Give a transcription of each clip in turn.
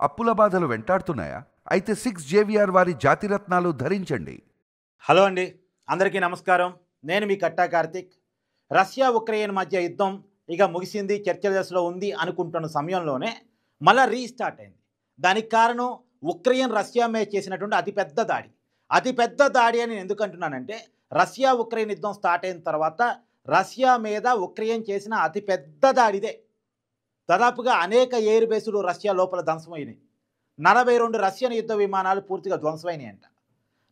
అప్పుల బాధలు వెంటాడుతున్నాయా? అయితే 6 JVR వారి జాతిరత్నాలు ధరించండి. హలో అండి, అందరికీ నమస్కారం. నేను మీ కట్టా కార్తిక్. రష్యా ఉక్రెయిన్ మధ్య యుద్ధం ఇక ముగిసింది, చర్చల దశలో ఉంది అనుకుంటున్న సమయంలోనే మళ్ళీ రీస్టార్ట్ అయింది. దానికి కారణం ఉక్రెయిన్ రష్యా మీద చేసినటువంటి అతిపెద్ద దాడి. అతిపెద్ద దాడి అని నేను ఎందుకు అంటున్నానంటే, రష్యా ఉక్రెయిన్ యుద్ధం స్టార్ట్ అయిన తర్వాత రష్యా మీద ఉక్రెయిన్ చేసిన అతిపెద్ద దాడిదే. దాదాపుగా అనేక ఎయిర్ బేసులు రష్యా లోపల ధ్వంసమైనాయి. 42 రష్యన్ యుద్ధ విమానాలు పూర్తిగా ధ్వంసమైనాయి అంట.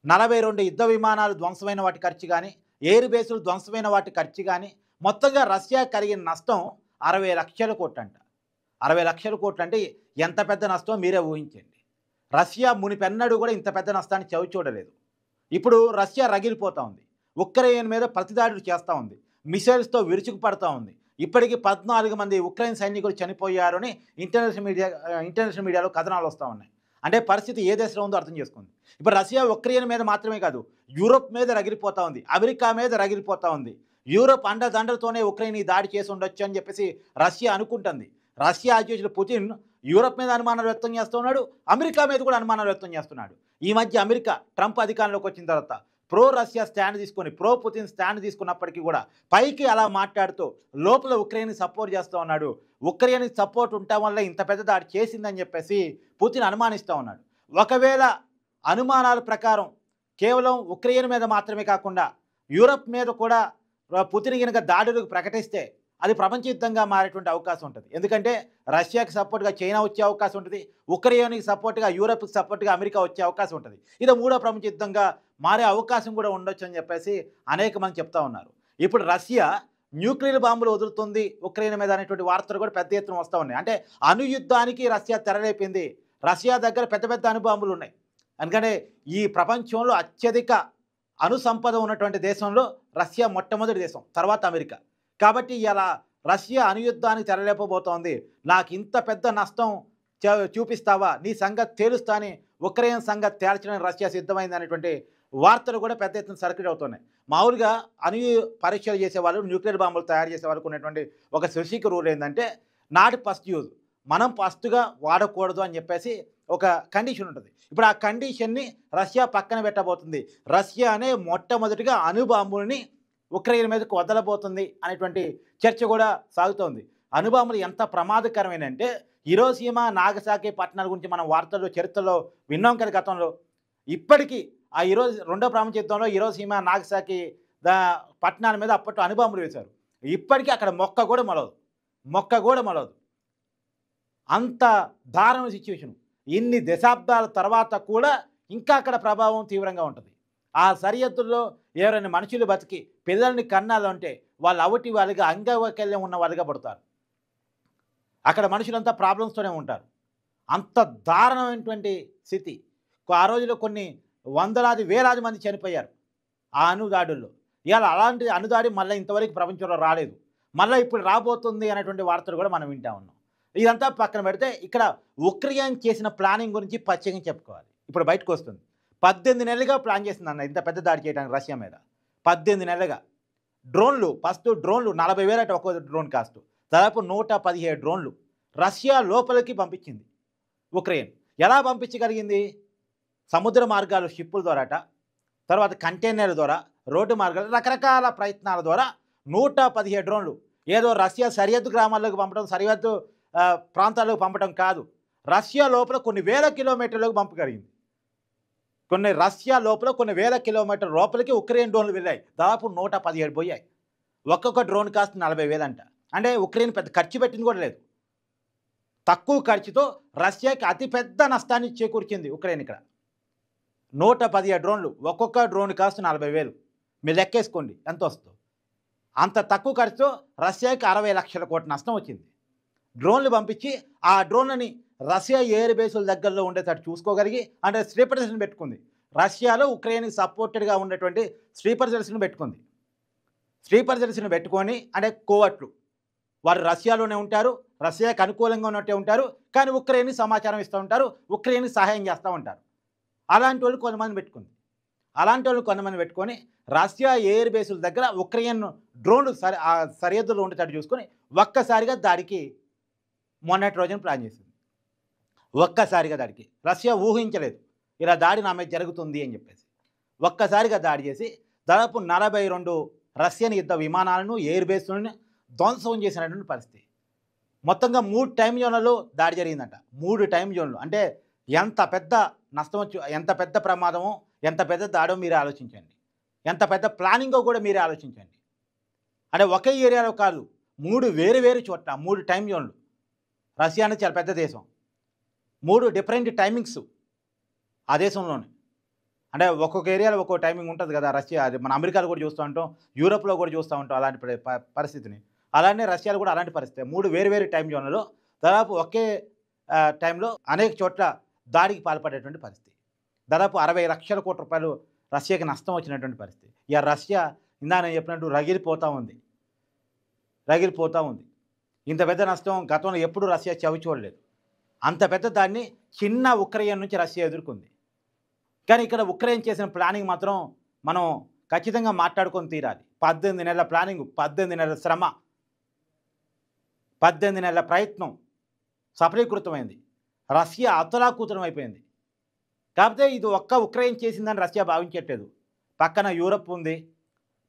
42 యుద్ధ విమానాలు ధ్వంసమైన వాటి ఖర్చు కానీ, ఎయిర్ బేసులు ధ్వంసమైన వాటి ఖర్చు కానీ, మొత్తంగా రష్యా కలిగిన నష్టం 60 లక్షల కోట్లు అంట. 60 లక్షల కోట్లు అంటే ఎంత పెద్ద నష్టం మీరే ఊహించండి. రష్యా మునిపెన్నడూ కూడా ఇంత పెద్ద నష్టాన్ని చవి చూడలేదు. ఇప్పుడు రష్యా రగిలిపోతూ ఉంది. ఉక్రెయిన్ మీద ప్రతిదాడులు చేస్తూ ఉంది. మిసైల్స్తో విరుచుకుపడతా ఉంది. ఇప్పటికీ 14 మంది ఉక్రెయిన్ సైనికులు చనిపోయారని ఇంటర్నేషనల్ మీడియాలో కథనాలు వస్తూ ఉన్నాయి. అంటే పరిస్థితి ఏ దశలో ఉందో అర్థం చేసుకోండి. ఇప్పుడు రష్యా ఉక్రెయిన్ మీద మాత్రమే కాదు, యూరోప్ మీద రగిలిపోతూ ఉంది, అమెరికా మీద రగిలిపోతూ ఉంది. యూరోప్ అండదండలతోనే ఉక్రెయిన్ ఈ దాడి చేసి ఉండొచ్చు అని చెప్పేసి రష్యా అనుకుంటుంది. రష్యా అధ్యక్షుడు పుతిన్ యూరోప్ మీద అనుమానాలు వ్యక్తం చేస్తున్నాడు, అమెరికా మీద కూడా అనుమానాలు వ్యక్తం చేస్తున్నాడు. ఈ మధ్య అమెరికా ట్రంప్ అధికారంలోకి వచ్చిన తర్వాత ప్రో రష్యా స్టాండ్ తీసుకొని, ప్రో పుతిన్ స్టాండ్ తీసుకున్నప్పటికీ కూడా పైకి అలా మాట్లాడుతూ లోపల ఉక్రెయిన్కి సపోర్ట్ చేస్తూ ఉన్నాడు. ఉక్రెయిన్కి సపోర్ట్ ఉండటం వల్ల ఇంత పెద్ద దాడి చేసిందని చెప్పేసి పుతిన్ అనుమానిస్తూ ఉన్నాడు. ఒకవేళ అనుమానాల ప్రకారం కేవలం ఉక్రెయిన్ మీద మాత్రమే కాకుండా యూరప్ మీద కూడా పుతిన్ కనుక దాడులకు ప్రకటిస్తే అది ప్రపంచ యుద్ధంగా మారేటువంటి అవకాశం ఉంటుంది. ఎందుకంటే రష్యాకి సపోర్ట్గా చైనా వచ్చే అవకాశం ఉంటుంది, ఉక్రెయిన్కి సపోర్ట్గా యూరప్కి సపోర్ట్గా అమెరికా వచ్చే అవకాశం ఉంటుంది. ఇది మూడో ప్రపంచ యుద్ధంగా మారే అవకాశం కూడా ఉండొచ్చు అని చెప్పేసి అనేక మంది చెప్తా ఉన్నారు. ఇప్పుడు రష్యా న్యూక్లియర్ బాంబులు వదులుతుంది ఉక్రెయిన్ మీద అనేటువంటి వార్తలు కూడా పెద్ద ఎత్తున వస్తూ ఉన్నాయి. అంటే అణుయుద్ధానికి రష్యా తెరలేపింది. రష్యా దగ్గర పెద్ద పెద్ద అణుబాంబులు ఉన్నాయి. అందుకనే ఈ ప్రపంచంలో అత్యధిక అణు సంపద ఉన్నటువంటి దేశంలో రష్యా మొట్టమొదటి దేశం, తర్వాత అమెరికా. కాబట్టి ఇలా రష్యా అణుయుద్ధానికి తెరలేపబోతోంది. నాకు ఇంత పెద్ద నష్టం చూపిస్తావా, నీ సంగతి తేలుస్తా అని ఉక్రెయిన్ సంగతి తేల్చడానికి రష్యా సిద్ధమైంది అనేటువంటి వార్తలు కూడా పెద్ద ఎత్తున సర్క్యూట్ అవుతున్నాయి. మామూలుగా అణు పరీక్షలు చేసేవాళ్ళు, న్యూక్లియర్ బాంబులు తయారు చేసే వాళ్ళకు ఉన్నటువంటి ఒక స్పెసిఫిక్ రూల్ ఏంటంటే, నాట్ ఫస్ట్ యూజ్, మనం ఫస్ట్గా వాడకూడదు అని చెప్పేసి ఒక కండిషన్ ఉంటుంది. ఇప్పుడు ఆ కండిషన్ని రష్యా పక్కన పెట్టబోతుంది. రష్యానే మొట్టమొదటిగా అణుబాంబుల్ని ఉక్రెయిన్ మీదకు వదలబోతుంది అనేటువంటి చర్చ కూడా సాగుతోంది. అణుబాంబులు ఎంత ప్రమాదకరమైనంటే, హిరోషిమా నాగసాకి పట్టణాల గురించి మనం వార్తల్లో చరిత్రలో విన్నాం కదా గతంలో. ఇప్పటికీ ఆ రెండో ప్రపంచ యుద్ధంలో హిరోషిమా నాగసాకి పట్టణాల మీద అప్పట్లో అణుబాంబులు వేశారు. ఇప్పటికీ అక్కడ మొక్క కూడా మొలవదు. అంత దారుణ సిచ్యువేషన్. ఇన్ని దశాబ్దాల తర్వాత కూడా ఇంకా అక్కడ ప్రభావం తీవ్రంగా ఉంటుంది. ఆ సరిహద్దుల్లో ఎవరైనా మనుషులు బతికి పిల్లల్ని కన్నాలంటే వాళ్ళు అవటి వాళ్ళుగా అంగవైకల్యం ఉన్న వాళ్ళుగా పడతారు. అక్కడ మనుషులంతా ప్రాబ్లమ్స్తోనే ఉంటారు. అంత దారుణమైనటువంటి స్థితి. ఆ రోజుల్లో కొన్ని వందలాది వేలాది మంది చనిపోయారు ఆ అణుదాడుల్లో. ఇవాళ అలాంటి అణుదాడి మళ్ళీ ఇంతవరకు ప్రపంచంలో రాలేదు. మళ్ళీ ఇప్పుడు రాబోతుంది అనేటువంటి వార్తలు కూడా మనం వింటా ఉన్నాం. ఇదంతా పక్కన పెడితే ఇక్కడ ఉక్రెయిన్ చేసిన ప్లానింగ్ గురించి ప్రత్యేకంగా చెప్పుకోవాలి. ఇప్పుడు బయటకు వస్తుంది. 18 నెలలుగా ప్లాన్ చేసిందన్న ఇంత పెద్ద దాడి చేయడానికి రష్యా మీద. 18 నెలలుగా డ్రోన్లు, ఫస్ట్ డ్రోన్లు 40,000 అంటే ఒక్కో డ్రోన్ కాస్ట్ దాదాపు 117 డ్రోన్లు రష్యా లోపలికి పంపించింది ఉక్రెయిన్. ఎలా పంపించగలిగింది? సముద్ర మార్గాలు, షిప్పుల ద్వారాట, తర్వాత కంటైనర్ల ద్వారా, రోడ్డు మార్గాలు, రకరకాల ప్రయత్నాల ద్వారా 117 డ్రోన్లు. ఏదో రష్యా సరిహద్దు గ్రామాల్లోకి పంపడం, సరిహద్దు ప్రాంతాల్లోకి పంపడం కాదు. రష్యా లోపల కొన్ని వేల కిలోమీటర్లకు పంపగలిగింది. రష్యా లోపల కొన్ని వేల కిలోమీటర్ల లోపలికి ఉక్రెయిన్ డ్రోన్లు వెళ్ళాయి. దాదాపు 117 పోయాయి. ఒక్కొక్క డ్రోన్ కాస్ట్ 40,000 అంట. అంటే ఉక్రెయిన్ పెద్ద ఖర్చు పెట్టింది కూడా లేదు. తక్కువ ఖర్చుతో రష్యాకి అతిపెద్ద నష్టాన్ని చేకూర్చింది ఉక్రెయిన్. ఇక్కడ 117 డ్రోన్లు, ఒక్కొక్క డ్రోన్ కాస్ట్ 40,000. మీరు లెక్కేసుకోండి ఎంత వస్తుందో. అంత తక్కువ ఖర్చుతో రష్యాకి 60 లక్షల కోట్ల నష్టం వచ్చింది. డ్రోన్లు పంపించి ఆ డ్రోన్లని రష్యా ఎయిర్ బేసుల దగ్గరలో ఉండేటట్టు చూసుకోగలిగి, అంటే స్లీపర్ సెల్స్ని పెట్టుకుంది. రష్యాలో ఉక్రెయిన్కి సపోర్టెడ్గా ఉన్నటువంటి స్లీపర్ సెల్స్ని పెట్టుకుంది. స్లీపర్ సెల్స్ని పెట్టుకొని, అంటే కోవట్లు, వారు రష్యాలోనే ఉంటారు, రష్యాకి అనుకూలంగా ఉన్నట్టే ఉంటారు, కానీ ఉక్రెయిన్కి సమాచారం ఇస్తూ ఉంటారు, ఉక్రెయిన్కి సహాయం చేస్తూ ఉంటారు. అలాంటి వాళ్ళు కొంతమంది పెట్టుకొని రష్యా ఎయిర్ బేసుల దగ్గర ఉక్రెయిన్ డ్రోన్లు సరిహద్దులో ఉండేటట్టు చూసుకొని ఒక్కసారిగా దాడికి మొన్నటి రోజున ప్లాన్ చేసింది. ఒక్కసారిగా దాడికి రష్యా ఊహించలేదు ఇలా దాడి నా మీద జరుగుతుంది అని చెప్పేసి. ఒక్కసారిగా దాడి చేసి దాదాపు 42 రష్యన్ యుద్ధ విమానాలను, ఎయిర్ బేస్లను ధ్వంసం చేసినటువంటి పరిస్థితి. మొత్తంగా 3 టైం జోన్లలో దాడి జరిగిందంట. 3 టైం జోన్లు అంటే ఎంత పెద్ద నష్టం వచ్చు, ఎంత పెద్ద ప్రమాదమో, ఎంత పెద్ద దాడో మీరే ఆలోచించండి. ఎంత పెద్ద ప్లానింగో కూడా మీరే ఆలోచించండి. అంటే ఒకే ఏరియాలో కాదు, 3 వేరు చోట్ల 3 టైం జోన్లు. రష్యా అనేది చాలా పెద్ద దేశం. 3 డిఫరెంట్ టైమింగ్స్ ఆ దేశంలోనే. అంటే ఒక్కొక్క ఏరియాలో ఒక్కో టైమింగ్ ఉంటుంది కదా. రష్యా అది మన అమెరికాలో కూడా చూస్తూ ఉంటాం, యూరోప్లో కూడా చూస్తూ ఉంటాం అలాంటి పరిస్థితిని. అలానే రష్యాలో కూడా అలాంటి పరిస్థితి. 3 వేరు టైం జోన్లలో దాదాపు ఒకే టైంలో అనేక చోట్ల దాడికి పాల్పడేటువంటి పరిస్థితి. దాదాపు 60 లక్షల కోట్ల రూపాయలు రష్యాకి నష్టం వచ్చినటువంటి పరిస్థితి. ఇక రష్యా ఇందాక నేను చెప్పినట్టు రగిలిపోతూ ఉంది. ఇంత పెద్ద నష్టం గతంలో ఎప్పుడు రష్యా చవి చూడలేదు. అంత పెద్ద దాన్ని చిన్న ఉక్రెయిన్ నుంచి రష్యా ఎదుర్కొంది. కానీ ఇక్కడ ఉక్రెయిన్ చేసిన ప్లానింగ్ మాత్రం మనం ఖచ్చితంగా మాట్లాడుకొని తీరాలి. 18 నెలల ప్లానింగ్, 18 నెలల శ్రమ, 18 నెలల ప్రయత్నం సఫలీకృతమైంది. రష్యా అతలాకుతలం అయిపోయింది. కాకపోతే ఇది ఒక్క ఉక్రెయిన్ చేసిందని రష్యా భావించట్లేదు. పక్కన యూరప్ ఉంది,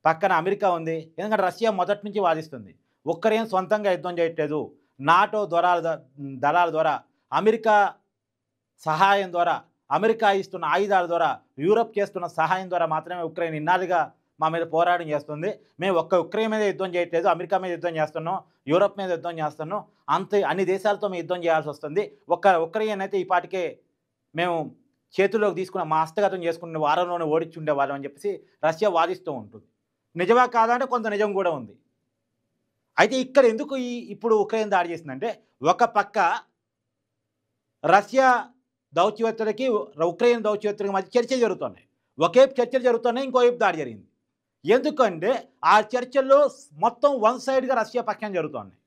పక్కన అమెరికా ఉంది. ఎందుకంటే రష్యా మొదటి నుంచి వాదిస్తుంది ఉక్రెయిన్ సొంతంగా యుద్ధం చేయట్లేదు, నాటో దళాల ద్వారా, అమెరికా సహాయం ద్వారా, అమెరికా ఇస్తున్న ఆయుధాల ద్వారా, యూరప్ చేస్తున్న సహాయం ద్వారా మాత్రమే ఉక్రెయిన్ ఇన్నాళ్ళుగా మా మీద పోరాటం చేస్తుంది. మేము ఒక్క ఉక్రెయిన్ మీద యుద్ధం చేయట్లేదు, అమెరికా మీద యుద్ధం చేస్తున్నాం, యూరప్ మీద యుద్ధం చేస్తున్నాం, అన్ని దేశాలతో మేము యుద్ధం చేయాల్సి వస్తుంది. ఉక్రెయిన్ అయితే ఈ పాటికే మేము చేతుల్లోకి తీసుకున్న, మా హస్తగతం చేసుకున్న వారంలోనే ఓడించి ఉండేవాళ్ళం అని చెప్పేసి రష్యా వాదిస్తూ ఉంటుంది. నిజమా కాదంటే కొంత నిజం కూడా ఉంది. అయితే ఇక్కడ ఎందుకు ఇప్పుడు ఉక్రెయిన్ దాడి చేసిందంటే, ఒక పక్క రష్యా దౌత్యవేత్తలకి ఉక్రెయిన్ దౌత్యవేత్తలకి మధ్య చర్చలు జరుగుతున్నాయి. ఒకవైపు చర్చలు జరుగుతున్నాయి, ఇంకోవైపు దాడి జరిగింది. ఎందుకంటే ఆ చర్చల్లో మొత్తం వన్ సైడ్గా రష్యా పక్షం జరుగుతున్నాయి.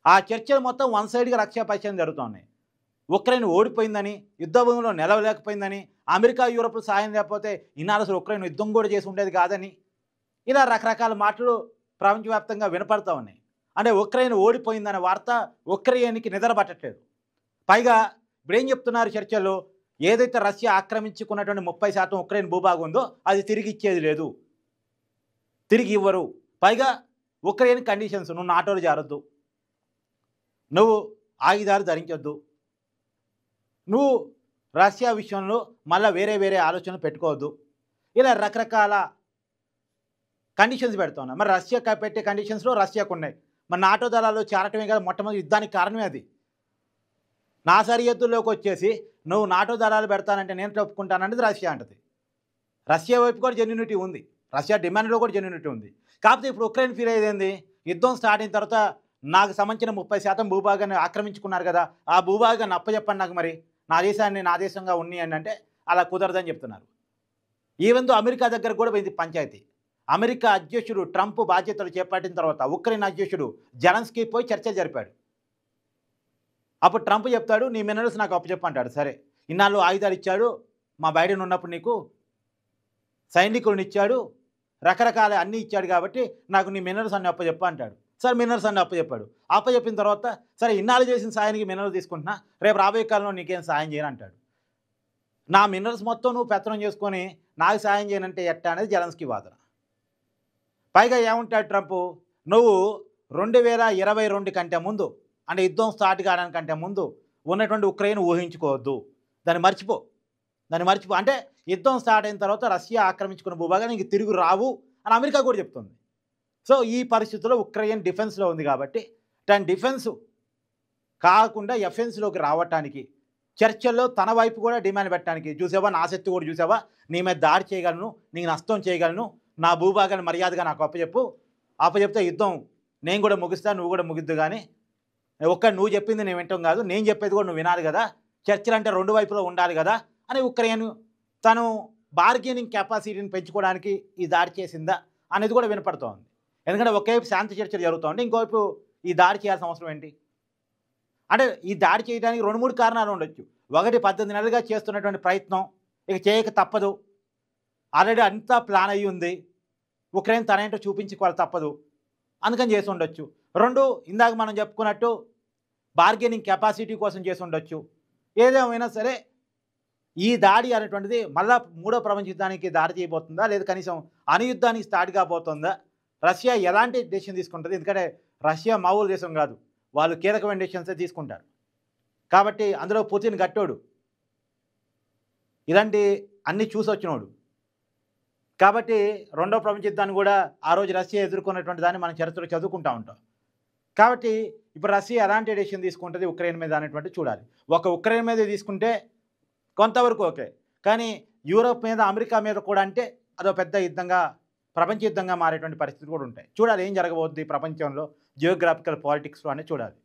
ఆ చర్చలు మొత్తం వన్ సైడ్గా రష్యా పక్షం జరుగుతున్నాయి. ఉక్రెయిన్ ఓడిపోయిందని, యుద్ధ భూమిలో నిలవలేకపోయిందని, అమెరికా యూరోప్లు సాయం లేకపోతే ఈనాడు అసలు ఉక్రెయిన్ యుద్ధం కూడా చేసి ఉండేది కాదని, ఇలా రకరకాల మాటలు ప్రపంచవ్యాప్తంగా వినపడతా ఉన్నాయి. అంటే ఉక్రెయిన్ ఓడిపోయిందనే వార్త ఉక్రెయిన్కి నిద్ర పట్టట్లేదు. పైగా ఇప్పుడు ఏం చెప్తున్నారు చర్చల్లో, ఏదైతే రష్యా ఆక్రమించుకున్నటువంటి 30% ఉక్రెయిన్ భూభాగం ఉందో అది తిరిగి ఇచ్చేది లేదు, తిరిగి ఇవ్వరు. పైగా ఉక్రెయిన్ కండిషన్స్, నువ్వు నాటోలు చేరొద్దు, నువ్వు ఆయుధాలు ధరించొద్దు, నువ్వు రష్యా విషయంలో మళ్ళీ వేరే ఆలోచనలు పెట్టుకోవద్దు, ఇలా రకరకాల కండిషన్స్ పెడుతున్నా. మరి రష్యా పెట్టే కండిషన్స్లో రష్యాకు ఉన్నాయి. మరి నాటో దళాల్లో చేరటమే కదా మొట్టమొదటి యుద్ధానికి కారణమే అది. నా సరిహద్దుల్లోకి వచ్చేసి నువ్వు నాటో దళాలు పెడతానంటే నేను ఒప్పుకుంటానంటే రష్యా అంటది. రష్యా వైపు కూడా జెన్యూనిటీ ఉంది, రష్యా డిమాండ్లో కూడా జెన్యూనిటీ ఉంది. కాకపోతే ఇప్పుడు ఉక్రెయిన్ ఫీల్ అయ్యేది, యుద్ధం స్టార్ట్ అయిన తర్వాత నాకు సంబంధించిన 30% భూభాగాన్ని ఆక్రమించుకున్నారు కదా, ఆ భూభాగాన్ని అప్పచెప్పండి నాకు, మరి నా దేశాన్ని నా దేశంగా ఉన్నాయి అని అంటే అలా కుదరదని చెప్తున్నారు. ఈవెన్ అమెరికా దగ్గర కూడా పోయింది పంచాయతీ. అమెరికా అధ్యక్షుడు ట్రంప్ బాధ్యతలు చేపట్టిన తర్వాత ఉక్రెయిన్ అధ్యక్షుడు జెలెన్స్కీ పోయి చర్చలు జరిపాడు. అప్పుడు ట్రంప్ చెప్తాడు, నీ మినరల్స్ నాకు అప్పచెప్పంటాడు. సరే, ఇన్నాళ్ళు ఆయుధాలు ఇచ్చాడు, మా బైడెన్ ఉన్నప్పుడు నీకు సైనికులను ఇచ్చాడు, రకరకాల అన్నీ ఇచ్చాడు కాబట్టి నాకు నీ మినరల్స్ అన్ని అప్పచెప్ప అంటాడు. సరే, మినరల్స్ అన్ని అప్పచెప్పాడు. అప్పచెప్పిన తర్వాత సరే ఇన్నాళ్ళు చేసిన సాయానికి మినరల్ తీసుకుంటున్నా, రేపు రాబోయే కాలంలో నీకేం సాయం చేయను అంటాడు. నా మినరల్స్ మొత్తం నువ్వు పెత్తనం చేసుకొని నాకు సాయం చేయనంటే ఎట్టా అనేది జెలెన్స్కీ వాదన. పైగా ఏమంటాడు ట్రంప్, నువ్వు 2022 కంటే ముందు, అంటే యుద్ధం స్టార్ట్ కావడానికంటే ముందు ఉన్నటువంటి ఉక్రెయిన్ ఊహించుకోవద్దు, దాన్ని మర్చిపో. అంటే యుద్ధం స్టార్ట్ అయిన తర్వాత రష్యా ఆక్రమించుకున్న భూభాగాన్ని ఇంక తిరిగి రావు అని అమెరికా కూడా చెప్తుంది. సో ఈ పరిస్థితుల్లో ఉక్రెయిన్ డిఫెన్స్లో ఉంది కాబట్టి దాని డిఫెన్స్ కాకుండా ఎఫెన్స్లోకి రావటానికి చర్చల్లో తన వైపు కూడా డిమాండ్ పెట్టడానికి, చూసావా నా శక్తి కూడా చూసావా, నీ మీద దాడి చేయగలను, నీకు నష్టం చేయగలను, నా భూభాగాన్ని మర్యాదగా నాకు అప్పచెప్తే యుద్ధం నేను కూడా ముగిస్తాను, నువ్వు కూడా ముగిద్దు, కానీ నువ్వు చెప్పింది నేను వింటాం కాదు, నేను చెప్పేది కూడా నువ్వు వినాలి కదా, చర్చలు అంటే రెండు వైపులో ఉండాలి కదా అని ఉక్రెయిన్ తను బార్గెనింగ్ కెపాసిటీని పెంచుకోవడానికి ఈ దాడి చేసిందా అనేది కూడా వినపడుతోంది. ఎందుకంటే ఒకవైపు శాంతి చర్చలు జరుగుతోంది, ఇంకోవైపు ఈ దాడి చేయాల్సిన అవసరం ఏంటి? అంటే ఈ దాడి చేయడానికి 2-3 కారణాలు ఉండొచ్చు. ఒకటి, 18 నెలలుగా చేస్తున్నటువంటి ప్రయత్నం ఇక చేయక తప్పదు, ఆల్రెడీ అంతా ప్లాన్ అయ్యి ఉంది, ఉక్రెయిన్ తనేంటో చూపించుకోవాలి తప్పదు, అందుకని చేసి ఉండొచ్చు. 2, ఇందాక మనం చెప్పుకున్నట్టు బార్గెనింగ్ కెపాసిటీ కోసం చేసి ఉండొచ్చు. ఏదేమైనా సరే ఈ దాడి అనేటువంటిది మళ్ళా మూడో ప్రపంచ యుద్ధానికి దారి చేయబోతుందా, లేదా కనీసం అణుయుద్ధానికి స్టార్ట్ కాబోతుందా? రష్యా ఎలాంటి డెసిషన్ తీసుకుంటుంది? ఎందుకంటే రష్యా మామూలు దేశం కాదు, వాళ్ళు కీలకమైన డెసిషన్సే తీసుకుంటారు. కాబట్టి అందులో పుతిన్ గట్టోడు, ఇలాంటి అన్నీ చూసొచ్చినోడు. కాబట్టి రెండో ప్రపంచ యుద్ధాన్ని కూడా ఆ రోజు రష్యా ఎదుర్కొన్నటువంటి దాన్ని మనం చరిత్రలో చదువుకుంటూ ఉంటాం. కాబట్టి ఇప్పుడు రష్యా ఎలాంటి డెసిషన్ తీసుకుంటుంది ఉక్రెయిన్ మీద అనేటువంటి చూడాలి. ఒక ఉక్రెయిన్ మీద తీసుకుంటే కొంతవరకు ఓకే, కానీ యూరోప్ మీద, అమెరికా మీద కూడా అంటే అదో పెద్ద యుద్ధంగా, ప్రపంచ యుద్ధంగా మారేటువంటి పరిస్థితులు కూడా ఉంటాయి. చూడాలి ఏం జరగబోతుంది ప్రపంచంలో జియోగ్రాఫికల్ పాలిటిక్స్లో అనేది చూడాలి.